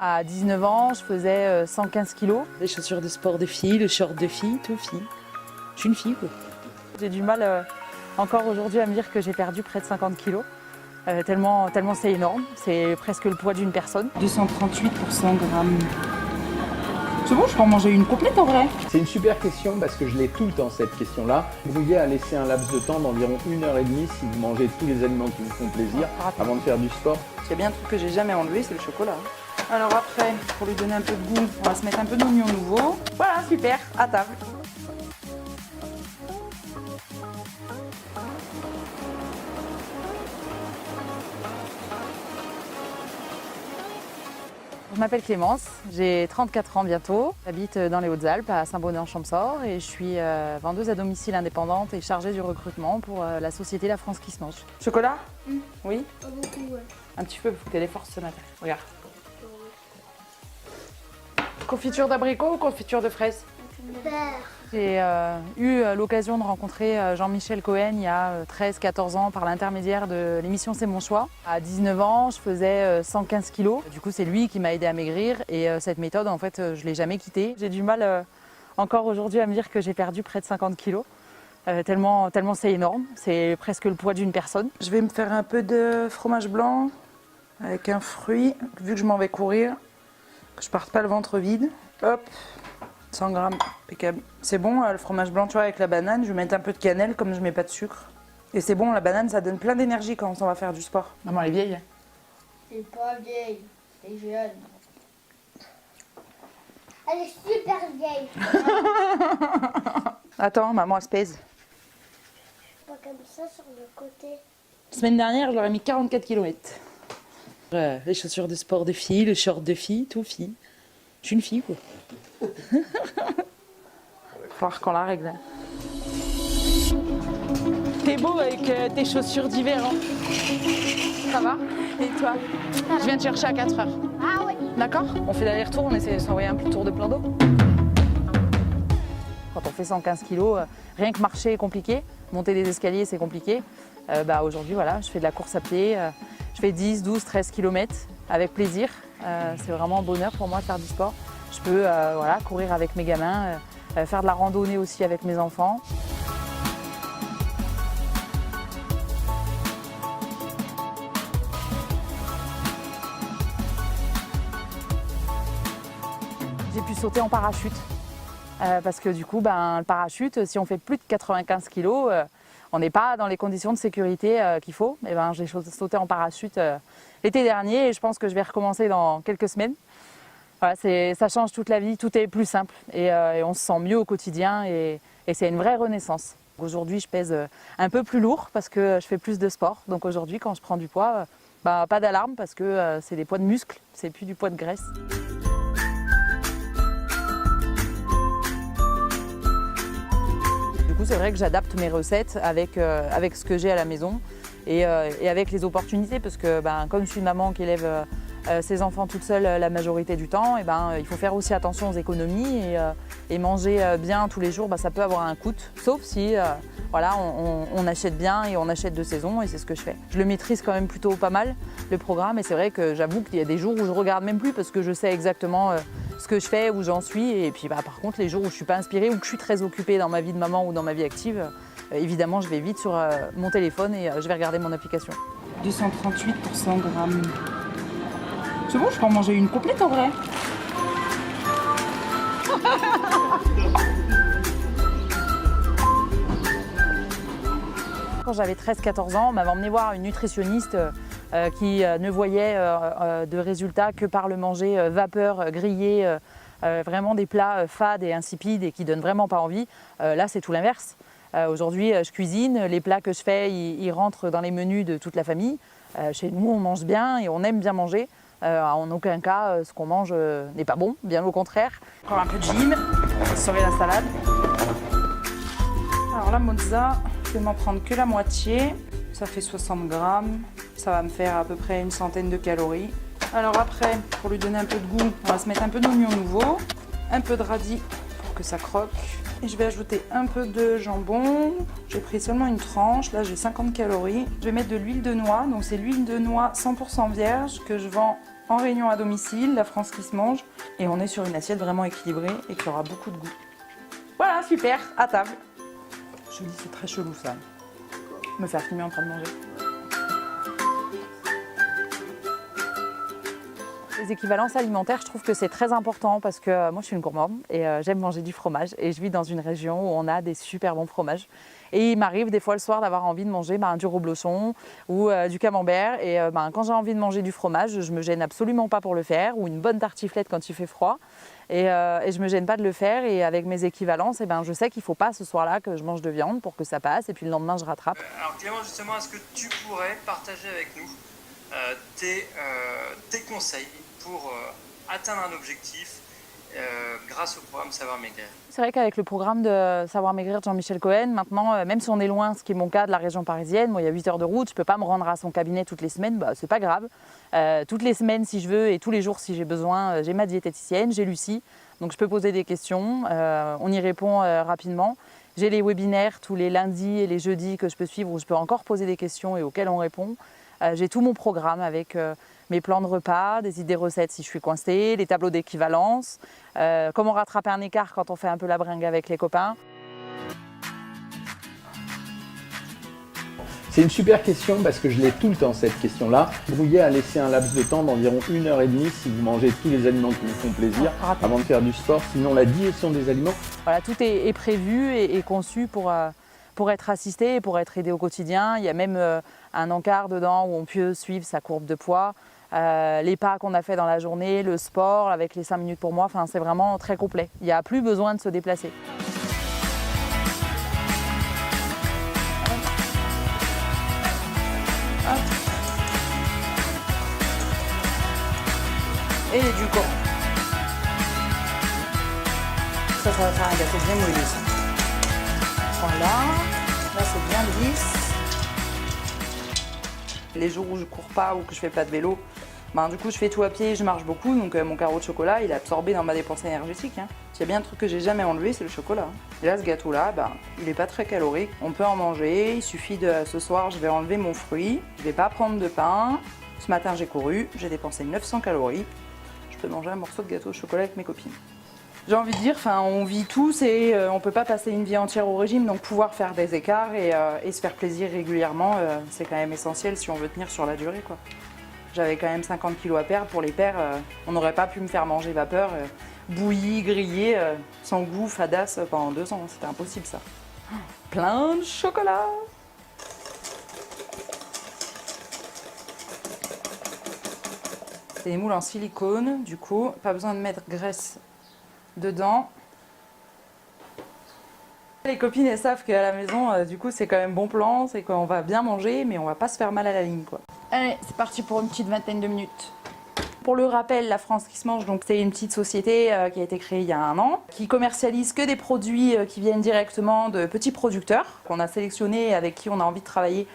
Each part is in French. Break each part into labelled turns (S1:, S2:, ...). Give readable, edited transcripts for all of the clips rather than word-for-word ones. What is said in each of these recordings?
S1: À 19 ans, je faisais 115 kilos.
S2: Les chaussures de sport de fille, le short de fille, tout fille. Je suis une fille quoi.
S1: J'ai du mal encore aujourd'hui à me dire que j'ai perdu près de 50 kilos. Tellement c'est énorme, c'est presque le poids d'une personne.
S3: 238 pour 100 grammes. C'est bon, je peux en manger une complète en vrai.
S4: C'est une super question parce que je l'ai tout le temps cette question-là. Brouillez à laisser un laps de temps d'environ 1h30 si vous mangez tous les aliments qui vous font plaisir avant de faire du sport.
S3: S'il y a bien un truc que j'ai jamais enlevé, c'est le chocolat. Alors après, pour lui donner un peu de goût, on va se mettre un peu d'oignon nouveau. Voilà, super, à table.
S1: Je m'appelle Clémence, j'ai 34 ans bientôt. J'habite dans les Hautes-Alpes, à Saint-Bonnet-en-Champsaur, et je suis vendeuse à domicile indépendante et chargée du recrutement pour la société La France qui se mange.
S3: Chocolat? Oui?
S5: Pas beaucoup, ouais.
S3: Un petit peu, faut qu'elle ait force ce matin. Regarde. Confiture d'abricot ou confiture de fraises?
S5: Père.
S1: J'ai eu l'occasion de rencontrer Jean-Michel Cohen il y a 13-14 ans par l'intermédiaire de l'émission C'est mon choix. À 19 ans, je faisais 115 kilos. Du coup, c'est lui qui m'a aidé à maigrir et cette méthode, en fait, je ne l'ai jamais quittée. J'ai du mal encore aujourd'hui à me dire que j'ai perdu près de 50 kilos. Tellement c'est énorme, c'est presque le poids d'une personne.
S3: Je vais me faire un peu de fromage blanc avec un fruit, vu que je m'en vais courir, que je parte pas le ventre vide. Hop, 100 grammes, impeccable. C'est bon, le fromage blanc, tu vois, avec la banane, je vais mettre un peu de cannelle comme je mets pas de sucre. Et c'est bon, la banane, ça donne plein d'énergie quand on s'en va faire du sport. Maman, elle est vieille.
S5: C'est pas vieille, c'est jeune. Elle est super vieille.
S3: Attends, maman, elle se pèse.
S5: Pas comme ça sur le côté.
S3: Semaine dernière, je leur ai mis 44 km.
S2: Les chaussures de sport de fille, le short de fille, tout fille. Je suis une fille quoi.
S3: Il va falloir qu'on la règle. T'es beau avec tes chaussures d'hiver, hein? Ça va? Et toi? Je viens te chercher à 4 heures.
S5: Ah oui.
S3: D'accord? On fait l'aller-retour, on essaie de s'envoyer un petit tour de plan d'eau.
S1: Quand on fait 115 kilos, rien que marcher est compliqué, monter des escaliers c'est compliqué. Aujourd'hui, voilà, je fais de la course à pied, je fais 10, 12, 13 km avec plaisir. C'est vraiment un bonheur pour moi de faire du sport. Je peux voilà, courir avec mes gamins, faire de la randonnée aussi avec mes enfants. J'ai pu sauter en parachute parce que du coup, le parachute, si on fait plus de 95 kilos, on n'est pas dans les conditions de sécurité qu'il faut. J'ai sauté en parachute l'été dernier et je pense que je vais recommencer dans quelques semaines. Voilà, ça change toute la vie, tout est plus simple et on se sent mieux au quotidien et c'est une vraie renaissance. Aujourd'hui, je pèse un peu plus lourd parce que je fais plus de sport. Donc aujourd'hui, quand je prends du poids, pas d'alarme parce que c'est des poids de muscles, c'est plus du poids de graisse. Du coup, c'est vrai que j'adapte mes recettes avec ce que j'ai à la maison et avec les opportunités parce que comme je suis une maman qui élève ses enfants toute seule la majorité du temps, il faut faire aussi attention aux économies et manger bien tous les jours, ça peut avoir un coût, sauf si voilà, on achète bien et on achète de saison et c'est ce que je fais. Je le maîtrise quand même plutôt pas mal, le programme, et c'est vrai que j'avoue qu'il y a des jours où je regarde même plus parce que je sais exactement ce que je fais, où j'en suis, et puis par contre les jours où je ne suis pas inspirée ou que je suis très occupée dans ma vie de maman ou dans ma vie active, évidemment je vais vite sur mon téléphone et je vais regarder mon application.
S3: 238 pour 100 grammes. C'est bon, je peux en manger une complète en vrai.
S1: Quand j'avais 13-14 ans, on m'avait emmené voir une nutritionniste qui ne voyait de résultats que par le manger vapeur, grillé, vraiment des plats fades et insipides et qui donnent vraiment pas envie. Là, c'est tout l'inverse. Aujourd'hui, je cuisine, les plats que je fais, ils rentrent dans les menus de toute la famille. Chez nous, on mange bien et on aime bien manger. En aucun cas, ce qu'on mange n'est pas bon, bien au contraire.
S3: Encore un peu de gym, sauver la salade. Alors la mozza, je vais m'en prendre que la moitié. Ça fait 60 grammes. Ça va me faire à peu près une centaine de calories. Alors après, pour lui donner un peu de goût, on va se mettre un peu d'oignon nouveau, un peu de radis pour que ça croque. Et je vais ajouter un peu de jambon. J'ai pris seulement une tranche, là j'ai 50 calories. Je vais mettre de l'huile de noix, donc c'est l'huile de noix 100% vierge que je vends en réunion à domicile, la France qui se mange, et on est sur une assiette vraiment équilibrée et qui aura beaucoup de goût. Voilà, super, à table. Je me dis, c'est très chelou ça. Me faire filmer en train de manger.
S1: Les équivalences alimentaires, je trouve que c'est très important parce que moi je suis une gourmande et j'aime manger du fromage et je vis dans une région où on a des super bons fromages. Et il m'arrive des fois le soir d'avoir envie de manger du reblochon ou du camembert et quand j'ai envie de manger du fromage, je me gêne absolument pas pour le faire, ou une bonne tartiflette quand il fait froid et je me gêne pas de le faire, et avec mes équivalences, je sais qu'il faut pas ce soir-là que je mange de viande pour que ça passe et puis le lendemain je rattrape.
S6: Alors Clément, justement, est-ce que tu pourrais partager avec nous tes conseils pour atteindre un objectif grâce au programme Savoir Maigrir?
S1: C'est vrai qu'avec le programme de Savoir Maigrir de Jean-Michel Cohen, maintenant, même si on est loin, ce qui est mon cas, de la région parisienne, moi il y a 8 heures de route, je ne peux pas me rendre à son cabinet toutes les semaines, c'est pas grave. Toutes les semaines si je veux et tous les jours si j'ai besoin, j'ai ma diététicienne, j'ai Lucie, donc je peux poser des questions, on y répond rapidement. J'ai les webinaires tous les lundis et les jeudis que je peux suivre où je peux encore poser des questions et auxquelles on répond. J'ai tout mon programme avec mes plans de repas, des idées recettes si je suis coincée, les tableaux d'équivalence, comment rattraper un écart quand on fait un peu la bringue avec les copains.
S4: C'est une super question parce que je l'ai tout le temps cette question-là. Brouiller à laisser un laps de temps d'environ 1h30 si vous mangez tous les aliments qui vous font plaisir avant de faire du sport. Sinon la digestion des aliments.
S1: Voilà, tout est prévu et conçu pour être assisté et pour être aidé au quotidien. Il y a même un encart dedans où on peut suivre sa courbe de poids, les pas qu'on a fait dans la journée, le sport avec les 5 minutes pour moi. Enfin, c'est vraiment très complet. Il n'y a plus besoin de se déplacer.
S3: Et l'édulcorant. Ça va faire un gâteau bien moelleux, ça. Voilà, là c'est bien lisse. Les jours où je cours pas ou que je fais pas de vélo, du coup je fais tout à pied, je marche beaucoup, donc mon carreau de chocolat il est absorbé dans ma dépense énergétique. S'il y a bien un truc que j'ai jamais enlevé, c'est le chocolat. Et là ce gâteau là, il est pas très calorique, on peut en manger, il suffit de, ce soir je vais enlever mon fruit, je vais pas prendre de pain. Ce matin j'ai couru, j'ai dépensé 900 calories, je peux manger un morceau de gâteau au chocolat avec mes copines. J'ai envie de dire, on vit tous et on ne peut pas passer une vie entière au régime, donc pouvoir faire des écarts et se faire plaisir régulièrement, c'est quand même essentiel si on veut tenir sur la durée, quoi. J'avais quand même 50 kilos à perdre, pour les perdre, on n'aurait pas pu me faire manger vapeur, bouilli, grillé, sans goût, fadasse pendant 2 ans, c'était impossible ça. Plein de chocolat. C'est des moules en silicone, du coup, pas besoin de mettre graisse dedans. Les copines elles savent qu'à la maison du coup c'est quand même bon plan, c'est qu'on va bien manger mais on va pas se faire mal à la ligne, quoi. Allez, c'est parti pour une petite vingtaine de minutes. Pour le rappel, la France qui se mange, donc c'est une petite société qui a été créée il y a 1 an, qui commercialise que des produits qui viennent directement de petits producteurs qu'on a sélectionnés et avec qui on a envie de travailler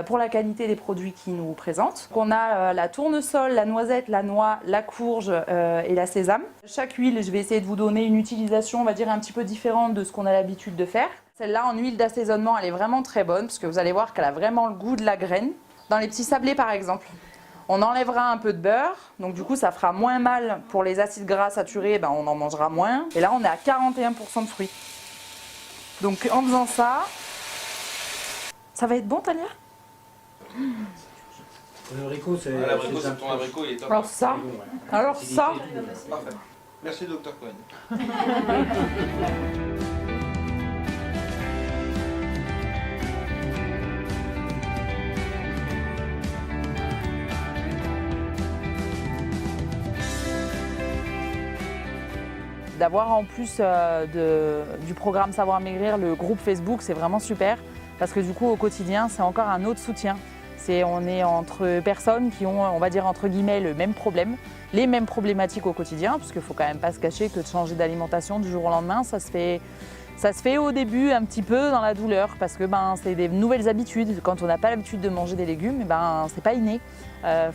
S3: pour la qualité des produits qu'ils nous présentent. On a la tournesol, la noisette, la noix, la courge et la sésame. Chaque huile, je vais essayer de vous donner une utilisation, on va dire un petit peu différente de ce qu'on a l'habitude de faire. Celle-là en huile d'assaisonnement, elle est vraiment très bonne parce que vous allez voir qu'elle a vraiment le goût de la graine. Dans les petits sablés par exemple, on enlèvera un peu de beurre, donc du coup ça fera moins mal pour les acides gras saturés, on en mangera moins. Et là on est à 41% de fruits. Donc en faisant ça, ça va être bon, Talia?
S7: L'abricot, c'est
S6: Ton abricot, il est top.
S3: Alors ça,
S6: Parfait. Merci, Dr Cohen.
S1: D'avoir en plus du programme Savoir Maigrir le groupe Facebook, c'est vraiment super parce que du coup au quotidien c'est encore un autre soutien. On est entre personnes qui ont, on va dire entre guillemets, le même problème, les mêmes problématiques au quotidien, parce qu'il ne faut quand même pas se cacher que de changer d'alimentation du jour au lendemain, ça se fait au début un petit peu dans la douleur parce que c'est des nouvelles habitudes. Quand on n'a pas l'habitude de manger des légumes, c'est pas inné.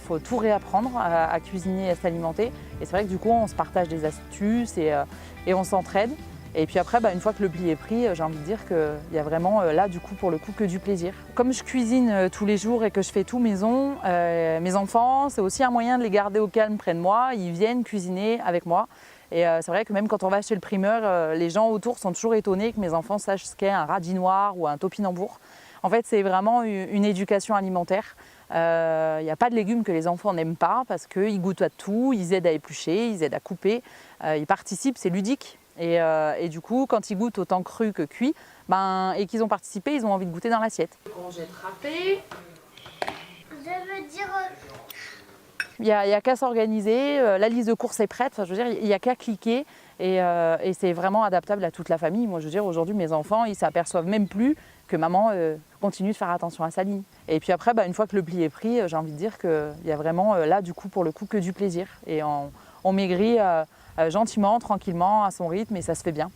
S1: Faut tout réapprendre à cuisiner et à s'alimenter. Et c'est vrai que du coup on se partage des astuces et on s'entraide. Et puis après, une fois que le pli est pris, j'ai envie de dire qu'il y a vraiment là, du coup, pour le coup, que du plaisir. Comme je cuisine tous les jours et que je fais tout maison, mes enfants, c'est aussi un moyen de les garder au calme près de moi. Ils viennent cuisiner avec moi. Et c'est vrai que même quand on va chez le primeur, les gens autour sont toujours étonnés que mes enfants sachent ce qu'est un radis noir ou un topinambour. En fait, c'est vraiment une éducation alimentaire. Il n'y a pas de légumes que les enfants n'aiment pas parce qu'ils goûtent à tout, ils aident à éplucher, ils aident à couper, ils participent, c'est ludique. Et du coup, quand ils goûtent autant cru que cuit, et qu'ils ont participé, ils ont envie de goûter dans l'assiette.
S3: Courgette râpée.
S5: Je veux dire,
S1: Il n'y a qu'à s'organiser, la liste de courses est prête, je veux dire, il n'y a qu'à cliquer et c'est vraiment adaptable à toute la famille. Moi, je veux dire, aujourd'hui, mes enfants, ils s'aperçoivent même plus que maman continue de faire attention à sa ligne. Et puis après, une fois que le pli est pris, j'ai envie de dire qu'il y a vraiment là, du coup, pour le coup, que du plaisir. Et on maigrit gentiment, tranquillement, à son rythme et ça se fait bien.